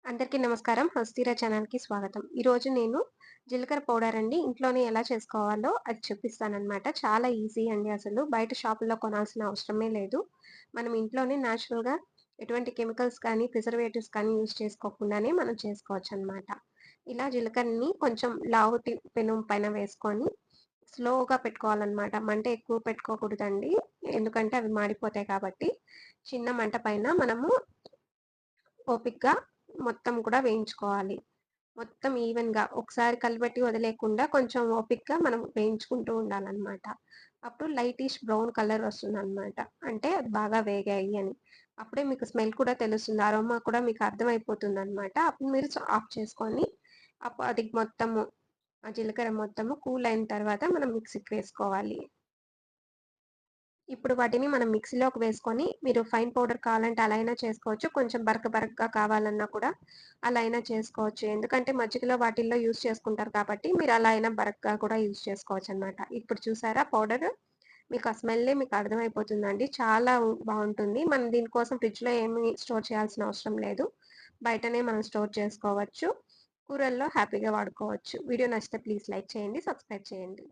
అందరికీ నమస్కారం. హస్తీరా ఛానల్‌కి స్వాగతం. ఈరోజు నేను జీలకర్ర పౌడర్ అండి ఇంట్లోనే ఎలా చేసుకోవాలో అది చూపిస్తాననమాట. చాలా ఈజీ అండి అసలు. బయట షాపుల్లో కొనాల్సిన అవసరమే లేదు. మనం ఇంట్లోనే నేచురల్‌గా ఎటువంటి కెమికల్స్ కానీ, ప్రిజర్వేటివ్స్ కానీ యూజ్ చేసుకోకుండానే మనం చేసుకోవచ్చనమాట. ఇలా జీలకర్రని కొంచెం లావు పెనం పైన వేసుకొని స్లోగా పెట్టుకోవాలనమాట. మంట ఎక్కువ పెట్టుకోకూడదండి. ఎందుకంటే అవి మాడిపోతాయి కాబట్టి. చిన్న మంట పైన మనము ఓపికగా మొత్తం కూడా వేయించుకోవాలి. మొత్తం ఈవెన్‌గా ఒకసారి కలిపెట్టి వదిలేయకుండా కొంచెం ఓపికగా మనం వేయించుకుంటూ ఉండాలనమాట. అప్పుడు లైటిష్ బ్రౌన్ కలర్ వస్తుందనమాట. అంటే అది బాగా వేగాయి అని. అప్పుడే మీకు స్మెల్ కూడా తెలుస్తుంది. అరోమా కూడా మీకు అర్థమైపోతుందనమాట. అప్పుడు మీరు ఆఫ్ చేసుకొని అది మొత్తము ఆ జీలకర్ర మొత్తము కూల్ అయిన తర్వాత మనం మిక్సీకి వేసుకోవాలి. ఇప్పుడు వాటిని మనం మిక్సీలోకి వేసుకొని, మీరు ఫైన్ పౌడర్ కావాలంటే అలా అయినా చేసుకోవచ్చు. కొంచెం బరకగా కావాలన్నా కూడా అలా అయినా చేసుకోవచ్చు. ఎందుకంటే మజ్జిగలో వాటిల్లో యూజ్ చేసుకుంటారు కాబట్టి, మీరు అలా అయినా బరకగా కూడా యూజ్ చేసుకోవచ్చనమాట. ఇప్పుడు చూసారా పౌడరు? మీకు ఆ స్మెల్లే మీకు అర్థమైపోతుందండి. చాలా బావుంటుంది. మనం దీనికోసం ఫ్రిడ్జ్‌లో ఏమి స్టోర్ చేయాల్సిన అవసరం లేదు. బయటనే మనం స్టోర్ చేసుకోవచ్చు. కూరల్లో హ్యాపీగా వాడుకోవచ్చు. వీడియో నచ్చితే ప్లీజ్ లైక్ చేయండి. సబ్స్క్రైబ్ చేయండి.